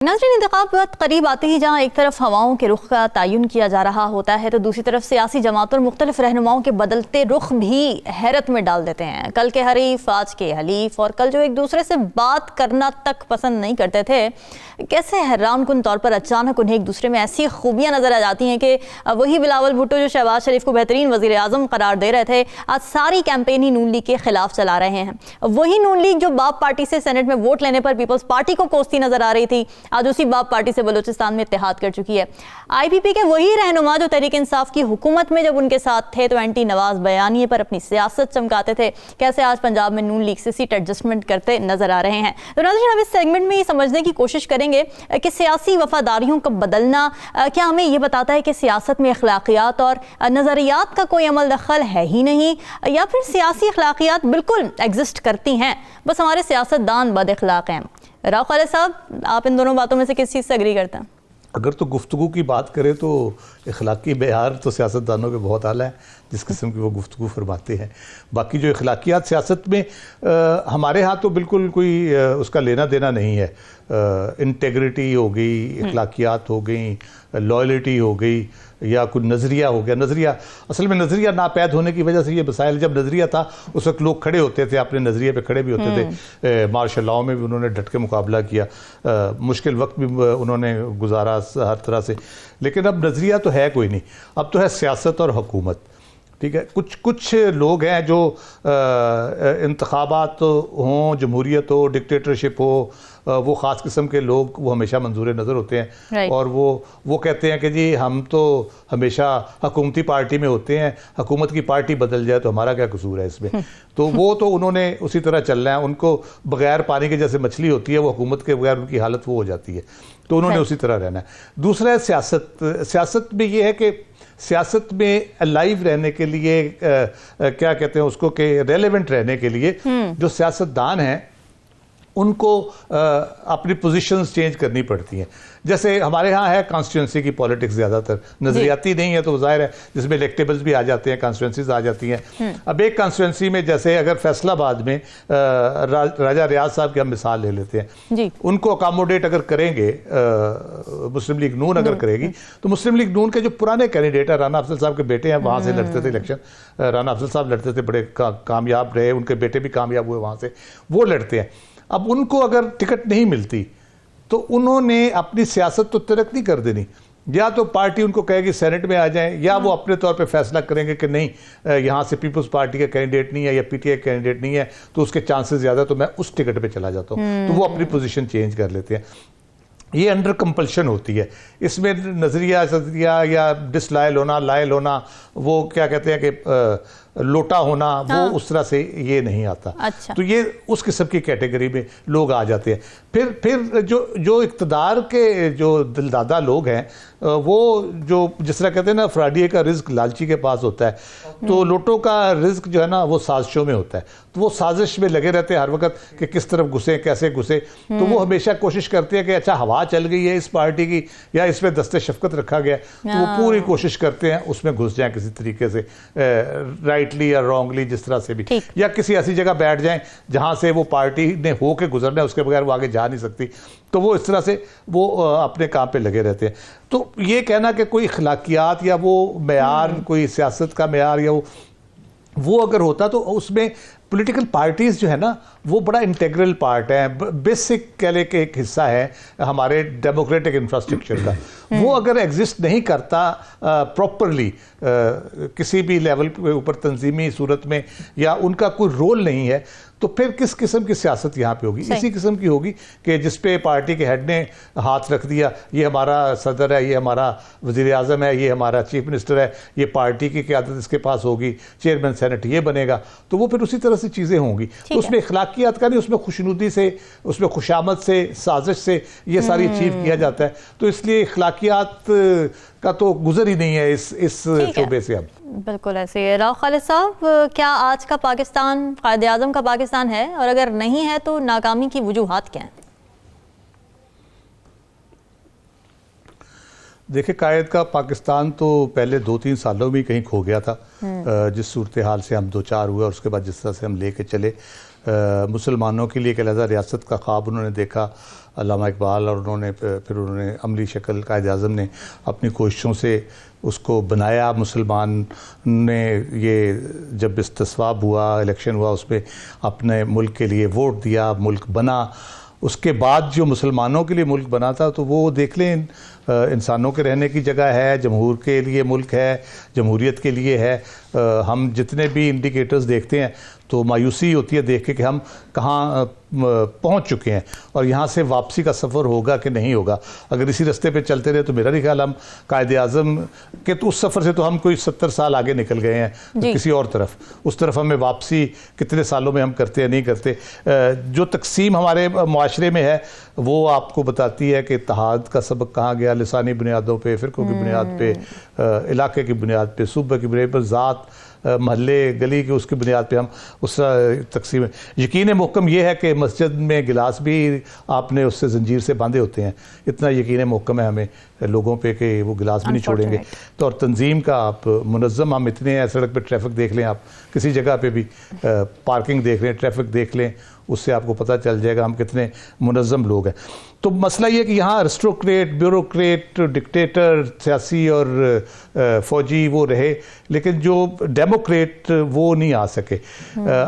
नाज़रीन, इंतखाबात करीब आते ही जहाँ एक तरफ हवाओं के रुख का तयन किया जा रहा होता है तो दूसरी तरफ सियासी जमातों और मुख्तलिफ रहनुमाओं के बदलते रुख भी हैरत में डाल देते हैं। कल के हरीफ आज के हलीफ, और कल जो एक दूसरे से बात करना तक पसंद नहीं करते थे, कैसे हैरानकुन तौर पर अचानक उन्हें एक दूसरे में ऐसी खूबियाँ नज़र आ जाती हैं कि वही बिलावल भुट्टो जो शहबाज शरीफ को बेहतरीन वज़ीर आज़म करार दे रहे थे, आज सारी कैंपेन ही नून लीग के खिलाफ चला रहे हैं। वही नून लीग जो बाप पार्टी से सेनेट में वोट लेने पर पीपल्स पार्टी को कोसती नजर आ रही थी, आज उसी बाप पार्टी से बलूचिस्तान में इत्तेहाद कर चुकी है। आईपीपी के वही रहनुमा जो तहरीक इंसाफ की हुकूमत में जब उनके साथ थे तो एंटी नवाज बयानिए पर अपनी सियासत चमकाते थे, कैसे आज पंजाब में नून लीग से सीट एडजस्टमेंट करते नजर आ रहे हैं। तो नाज़रीन, हम इस सेगमेंट में ये समझने की कोशिश करेंगे कि सियासी वफादारियों का बदलना क्या हमें ये बताता है कि सियासत में अखलाकियात और नज़रियात का कोई अमल दखल है ही नहीं, या फिर सियासी अखलाकियात बिल्कुल एग्जिस्ट करती हैं, बस हमारे सियासतदान बद अखलाक हैं। राव खालिद साहब, आप इन दोनों बातों में से किस चीज़ से एग्री करते हैं? अगर तो गुफ्तगू की बात करें तो अखलाकी मेयार तो सियासतदानों के बहुत आला है, जिस किस्म की वो गुफ्तगू फरमाते हैं। बाकी जो अखलाकियात सियासत में हमारे यहाँ तो बिल्कुल कोई उसका लेना देना नहीं है। इंटेग्रिटी हो गई, अखलाकियात हो गई, लॉयल्टी हो गई, या कोई नज़रिया हो गया। नज़रिया असल में नज़रिया नापैद होने की वजह से ये मसाइल, जब नज़रिया था उस वक्त लोग खड़े होते थे, अपने नज़रिए पे खड़े भी होते थे। मार्शल लॉ में भी उन्होंने डट के मुकाबला किया, मुश्किल वक्त भी उन्होंने गुजारा हर तरह से। लेकिन अब नज़रिया तो है कोई नहीं, अब तो है सियासत और हुकूमत। ठीक है, कुछ लोग हैं जो इंतखाबात हों, जमहूरियत हो, डिक्टेटरशिप हो, वो ख़ास किस्म के लोग वो हमेशा मंजूर नज़र होते हैं। और वो कहते हैं कि जी हम तो हमेशा हुकूमती पार्टी में होते हैं, हुकूमत की पार्टी बदल जाए तो हमारा क्या कसूर है इसमें। तो वो तो उन्होंने उसी तरह चलना है, उनको बग़ैर पानी के जैसे मछली होती है, वो हुकूमत के बगैर उनकी हालत वो हो जाती है, तो उन्होंने उसी तरह रहना है। दूसरा है सियासत में ये है कि सियासत में अलाइव रहने के लिए क्या कहते हैं उसको, कि रेलेवेंट रहने के लिए जो सियासतदान हैं उनको अपनी पोजीशंस चेंज करनी पड़ती हैं। जैसे हमारे यहाँ है कॉन्स्टिट्यूंसी की पॉलिटिक्स, ज़्यादातर नज़रियाती नहीं है, तो ज़ाहिर है जिसमें इलेक्टेबल्स भी आ जाते हैं, कॉन्स्टिट्यूंसीज आ जाती हैं। अब एक कॉन्स्टिट्यूंसी में जैसे अगर फैसलाबाद में राजा रियाज साहब की हम मिसाल ले लेते हैं, उनको अकोमोडेट अगर करेंगे मुस्लिम लीग नून अगर करेगी, तो मुस्लिम लीग नून के जो पुराने कैंडिडेट हैं, राना अफजल साहब के बेटे हैं, वहाँ से लड़ते थे इलेक्शन। राना अफजल साहब लड़ते थे, बड़े कामयाब रहे, उनके बेटे भी कामयाब हुए, वहाँ से वो लड़ते हैं। अब उनको अगर टिकट नहीं मिलती तो उन्होंने अपनी सियासत तो तरक नहीं कर देनी, या तो पार्टी उनको कहेगी सेनेट में आ जाएं, या वो अपने तौर पे फैसला करेंगे कि नहीं यहाँ से पीपल्स पार्टी का कैंडिडेट नहीं है या पीटीआई कैंडिडेट नहीं है, तो उसके चांसेस ज़्यादा, तो मैं उस टिकट पे चला जाता हूँ। तो वो अपनी पोजीशन चेंज कर लेते हैं। ये अंडर कंपल्शन होती है, इसमें नज़रिया या डिसलायल होना, लायल होना, वो क्या कहते हैं कि लोटा होना, वो उस तरह से ये नहीं आता। अच्छा। तो ये उस किस्म की कैटेगरी में लोग आ जाते हैं। फिर जो इक़्तिदार के जो दिलदादा लोग हैं, वो जो जिस तरह कहते हैं ना, फ्राडिये का रिज्क लालची के पास होता है, तो लोटों का रिज्क जो है ना वो साजिशों में होता है। तो वो साजिश में लगे रहते हैं हर वक्त कि किस तरफ घुसे, कैसे घुसे। तो वो हमेशा कोशिश करते हैं कि अच्छा हवा चल गई है इस पार्टी की, या इसमें दस्ते शफकत रखा गया, तो वो पूरी कोशिश करते हैं उसमें घुस जाएं किसी तरीके से, राइटली या रॉन्गली, जिस तरह से भी, या किसी ऐसी जगह बैठ जाएं जहां से वो पार्टी ने होके गुजरना है, उसके बगैर वो आगे जा नहीं सकती। तो वो इस तरह से वो अपने काम पे लगे रहते हैं। तो ये कहना कि कोई अखलाकियात या वो मेयार, कोई सियासत का मेयार या वो अगर होता, तो उसमें पॉलिटिकल पार्टीज जो है ना वो बड़ा इंटेग्रल पार्ट है, बेसिक कह ले के एक हिस्सा है हमारे डेमोक्रेटिक इंफ्रास्ट्रक्चर का। वो अगर एग्जिस्ट नहीं करता प्रॉपरली किसी भी लेवल के ऊपर तंजीमी सूरत में, या उनका कोई रोल नहीं है, तो फिर किस किस्म की सियासत यहाँ पे होगी? इसी किस्म की होगी कि जिस पे पार्टी के हेड ने हाथ रख दिया, ये हमारा सदर है, ये हमारा वज़ीर आज़म है, ये हमारा चीफ मिनिस्टर है, ये पार्टी की क़यादत इसके पास होगी, चेयरमैन सेनेट ये बनेगा, तो वो फिर उसी तरह से चीज़ें होंगी। तो उसमें अखलाकियात का नहीं, उसमें खुशनुदी से, उसमें खुशामद से, साजिश से ये सारी अचीव किया जाता है। तो इसलिए अखलाकियात का तो गुजर ही नहीं है इस शोबे से। अब बिल्कुल ऐसे है। राव खालिद साहब, क्या आज का पाकिस्तान कायदे आज़म का पाकिस्तान है, और अगर नहीं है तो नाकामी की वजूहात क्या हैं? देखिए, कायद का पाकिस्तान तो पहले 2-3 सालों में कहीं खो गया था, जिस सूरत हाल से हम दो चार हुए और उसके बाद जिस तरह से हम लेके चले। मुसलमानों के लिए एक अलग रियासत का ख्वाब उन्होंने देखा, अल्लामा इकबाल, और उन्होंने फिर उन्होंने अमली शक्ल कायद आज़म ने अपनी कोशिशों से उसको बनाया। मुसलमान ने ये जब इस्तिस्वाब हुआ, इलेक्शन हुआ, उसमें अपने मुल्क के लिए वोट दिया, मुल्क बना। उसके बाद जो मुसलमानों के लिए मुल्क बना था, तो वो देख लें इंसानों के रहने की जगह है, जमहूर के लिए मुल्क है, जमहूरियत के लिए है। हम जितने भी इंडिकेटर्स देखते हैं तो मायूसी होती है देख के कि हम कहाँ पहुँच चुके हैं और यहाँ से वापसी का सफ़र होगा कि नहीं होगा। अगर इसी रास्ते पे चलते रहे तो मेरा नहीं ख्याल हम कायदे आज़म के तो उस सफ़र से तो हम कोई 70 साल आगे निकल गए हैं तो किसी और तरफ, उस तरफ हमें वापसी कितने सालों में हम करते हैं नहीं करते। जो तकसीम हमारे माशरे में है वो आपको बताती है कि इत्तेहाद का सबक कहाँ गया, लिसानी बुनियादों पे, फ़िरक़ों की बुनियाद पे, इलाके की बुनियाद पे, सूबे की बुनियाद पर, ज़ात, महल्ले, गली की उसकी बुनियाद पे हम उस तकसीम। यकीन मुहकम ये है कि मस्जिद में गिलास भी आपने उससे जंजीर से बांधे होते हैं, इतना यकीन मुहकम है हमें लोगों पे कि वो गिलास भी नहीं छोड़ेंगे। तो और तंजीम का आप मुनज़्ज़म हम इतने हैं, सड़क पे ट्रैफिक देख लें आप, किसी जगह पे भी पार्किंग देख लें, ट्रैफिक देख लें, उससे आपको पता चल जाएगा हम कितने मुनज़्ज़म लोग हैं। तो मसला ये कि यहाँ एरिस्टोक्रेट, ब्यूरोक्रेट, डिक्टेटर, सियासी और फ़ौजी वो रहे, लेकिन जो डेमोक्रेट वो नहीं आ सके।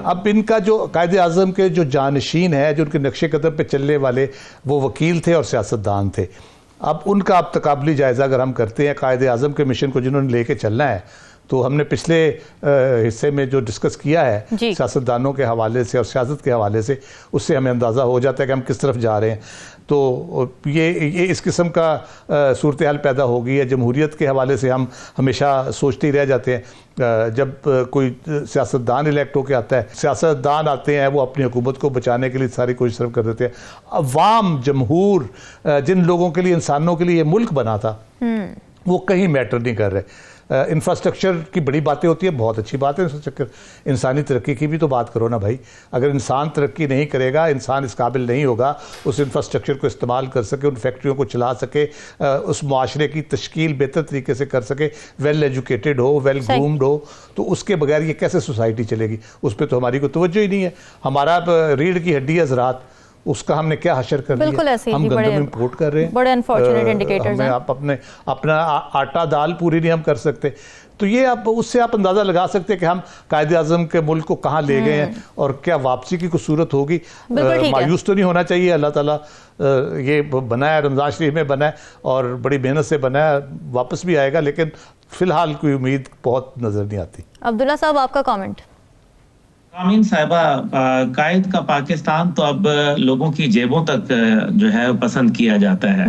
अब इनका जो कायदे आज़म के जो जानशीन है, जो उनके नक्शे कदम पे चलने वाले, वो वकील थे और सियासतदान थे। अब उनका अब तकाबली जायज़ा अगर हम करते हैं कायदे आज़म के मिशन को जिन्होंने लेके चलना है, तो हमने पिछले हिस्से में जो डिस्कस किया है सियासतदानों के हवाले से और सियासत के हवाले से, उससे हमें अंदाज़ा हो जाता है कि हम किस तरफ जा रहे हैं। तो ये इस किस्म का सूरत हाल पैदा हो गई है। जमहूरियत के हवाले से हम हमेशा सोचते ही रह जाते हैं। जब कोई सियासतदान इलेक्ट होकर आता है, सियासतदान आते हैं वो अपनी हुकूमत को बचाने के लिए सारी कोशिश सिर्फ कर देते हैं। अवाम, जमहूर, जिन लोगों के लिए, इंसानों के लिए ये मुल्क बना था, वो कहीं मैटर नहीं कर रहे। इंफ्रास्ट्रक्चर की बड़ी बातें होती है, बहुत अच्छी बात है इंफ्रास्ट्रक्चर, इंसानी तरक्की की भी तो बात करो ना भाई। अगर इंसान तरक्की नहीं करेगा, इंसान इस काबिल नहीं होगा उस इंफ्रास्ट्रक्चर को इस्तेमाल कर सके, उन फैक्ट्रियों को चला सके, उस माशरे की तश्कील बेहतर तरीके से कर सके, वेल एजुकेटेड हो, वेल ग्रूम्ड हो, तो उसके बगैर ये कैसे सोसाइटी चलेगी? उस पर तो हमारी कोई तवज्जो ही नहीं है। हमारा रीढ़ की हड्डी है ज़राअत, उसका हमने क्या हशर कर दिया? हम गंदम इंपोर्ट कर रहे हैं, बड़े अनफॉर्चुनेट इंडिकेटर्स हैं। आप अपना आटा दाल पूरी नहीं हम कर सकते। तो ये आप उससे आप अंदाज़ा लगा सकते हैं कि हम कायदे आज़म के मुल्क को कहाँ ले गए हैं और क्या वापसी की कुछ सूरत होगी। मायूस तो नहीं होना चाहिए। अल्लाह ताला ये बनाया, रमज़ान शरीफ में बनाया और बड़ी मेहनत से बनाया, वापस भी आएगा, लेकिन फ़िलहाल कोई उम्मीद बहुत नज़र नहीं आती। अब्दुल्ला साहब, आपका कमेंट। आमीन साहिबा, कायद का पाकिस्तान तो अब लोगों की जेबों तक जो है पसंद किया जाता है।